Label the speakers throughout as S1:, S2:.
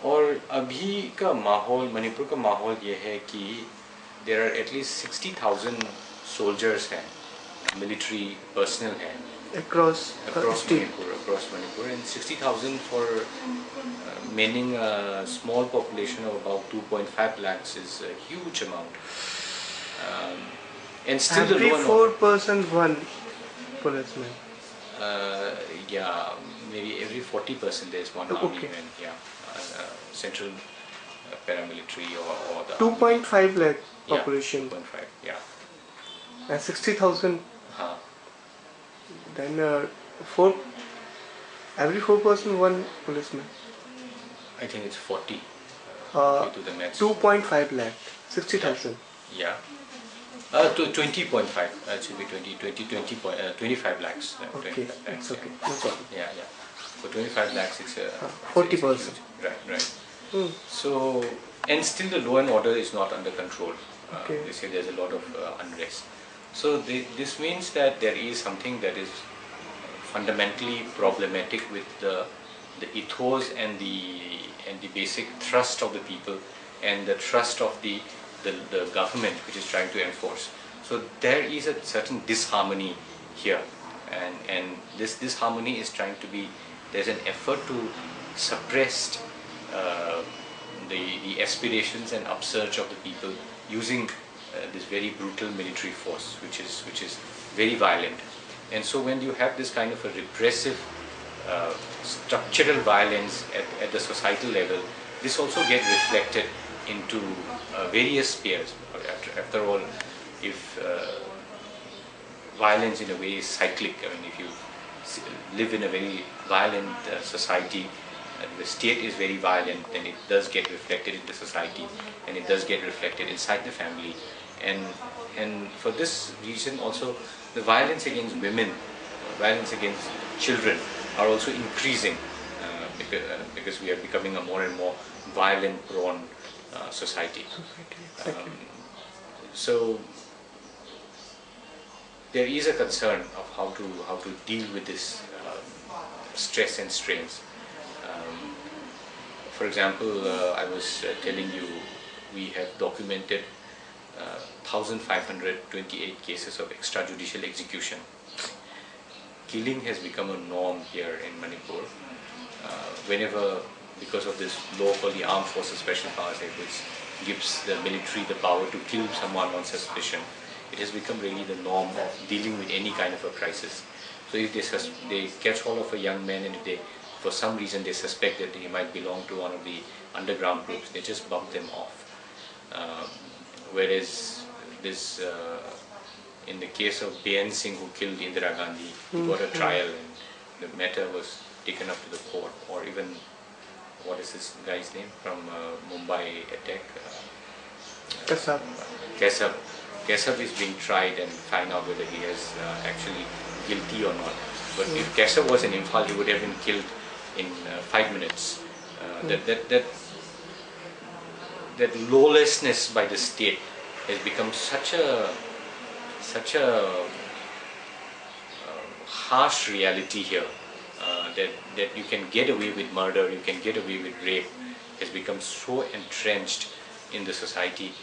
S1: और अभी का माहौल, मणिपुर का माहौल ये है कि there are at least 60,000 soldiers हैं, military personnel हैं
S2: across
S1: Manipur, and 60,000 for meaning a small population of about 2.5 lakhs is a huge amount. And still
S2: every
S1: the
S2: 4% one policeman.
S1: Yeah, maybe every 40% there is one army man. Yeah, central paramilitary or the
S2: 2.5 lakh population.
S1: Yeah, 2.5. Yeah.
S2: And 60,000.
S1: Huh.
S2: Then every 4% one policeman.
S1: I think it's 40. To the maths.
S2: 2.5 lakh. 60,000.
S1: Yeah. To 20.5. It should be 25 lakhs.
S2: Okay, it's okay. No problem.
S1: Yeah. For 25 lakhs, it's
S2: 40%.
S1: Right. So, and still the law and order is not under control.
S2: Okay.
S1: They say there's a lot of unrest. So this means that there is something that is fundamentally problematic with the ethos and the basic thrust of the people and the trust of the government which is trying to enforce. So there is a certain disharmony here, and this disharmony is trying to be, there's an effort to suppress the aspirations and upsurge of the people using this very brutal military force which is very violent. And so when you have this kind of a repressive structural violence at the societal level, this also gets reflected into various spheres. After all, if violence in a way is cyclic, I mean, if you live in a very violent society, the state is very violent, then it does get reflected in the society, and it does get reflected inside the family. And for this reason also, the violence against women, violence against children are also increasing because we are becoming a more and more violent prone society.
S2: Exactly.
S1: So there is a concern of how to deal with this stress and strains. For example, I was telling you, we have documented 1,528 cases of extrajudicial execution. Killing has become a norm here in Manipur. Whenever, because of this law called the Armed Forces Special Powers Act, which gives the military the power to kill someone on suspicion, it has become really the norm of dealing with any kind of a crisis. So if they catch hold of a young man, and if they, for some reason, they suspect that he might belong to one of the underground groups, they just bump them off. Whereas this, in the case of Bayan Singh, who killed Indira Gandhi, he got a trial and the matter was taken up to the court. Or even, what is this guy's name from Mumbai attack? Kesab is being tried and find out whether he is actually guilty or not. But if Kesab was in Imphal, he would have been killed in 5 minutes. That lawlessness by the state has become such a harsh reality here, that you can get away with murder, you can get away with rape, has become so entrenched in the society,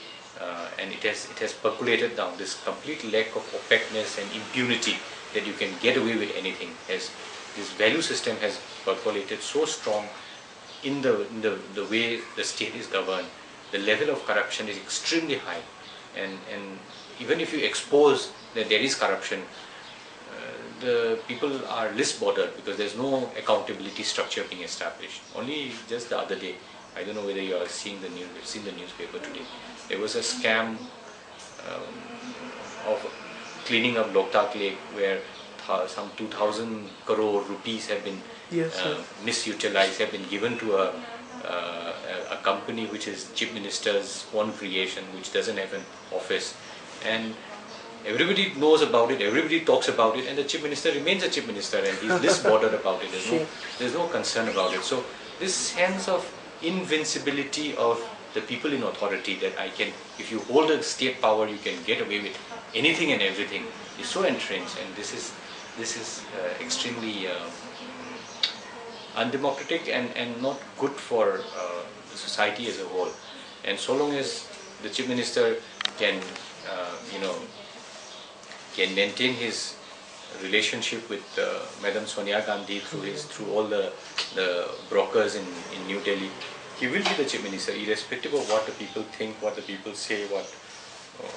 S1: and it has percolated down. This complete lack of opaqueness and impunity, that you can get away with anything, this value system has percolated so strong in the way the state is governed. The level of corruption is extremely high, and even if you expose that there is corruption, the people are least bothered because there's no accountability structure being established. Only just the other day, I don't know whether you are seeing the news, seen the newspaper today, there was a scam of cleaning up Loktak Lake where some 2,000 crore rupees have been misutilized, have been given to a company which is Chief Minister's own creation, which doesn't have an office, and everybody knows about it, everybody talks about it, and the Chief Minister remains a Chief Minister, and he's less bothered about it. There's no concern about it. So this sense of invincibility of the people in authority, that if you hold a state power, you can get away with anything and everything, is so entrenched, and this is extremely undemocratic and not good for the society as a whole. And so long as the Chief Minister can, you know, can maintain his relationship with Madam Sonia Gandhi through all the brokers in New Delhi, he will be the Chief Minister, irrespective of what the people think, what the people say,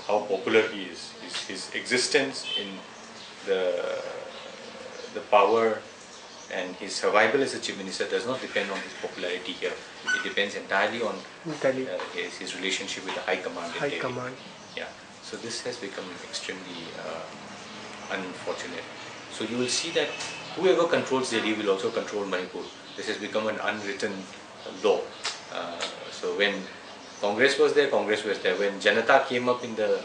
S1: how popular he is. His existence in the power and his survival as a Chief Minister does not depend on his popularity here. It depends entirely on his relationship with the High Command in Delhi. Yeah. So this has become extremely unfortunate. So you will see that whoever controls Delhi will also control Manipur. This has become an unwritten law. So when Congress was there, Congress was there. When Janata came up in the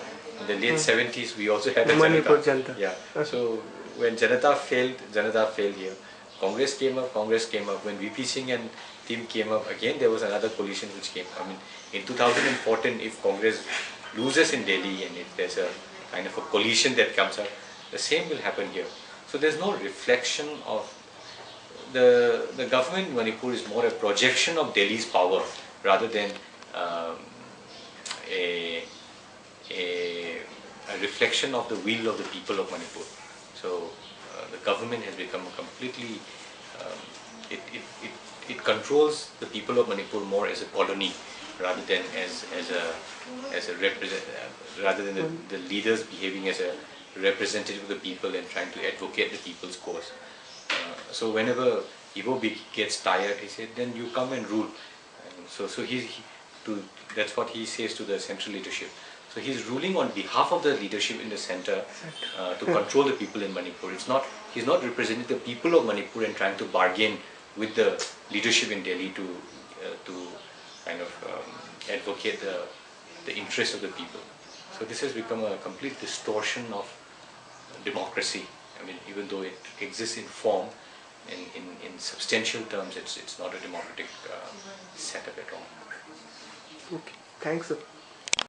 S1: late 70s, we also had a
S2: Manipur
S1: Janata. Yeah. So when Janata failed here. Congress came up. When VP Singh and team came up, again there was another coalition which came. I mean, in 2014, if Congress loses in Delhi and if there's a kind of a coalition that comes up, the same will happen here. So there's no reflection of the government in Manipur is more a projection of Delhi's power rather than a reflection of the will of the people of Manipur. So the government has become a completely it controls the people of Manipur more as a colony rather than as a rather than the leaders behaving as a representative of the people and trying to advocate the people's cause. So whenever Ivo gets tired, he said, then you come and rule. And so that's what he says to the central leadership. So he's ruling on behalf of the leadership in the center to control the people in Manipur. He's not representing the people of Manipur and trying to bargain with the leadership in Delhi to kind of advocate the interests of the people. So this has become a complete distortion of democracy. I mean, even though it exists in form, in substantial terms, it's not a democratic setup at all.
S2: Okay, thanks sir.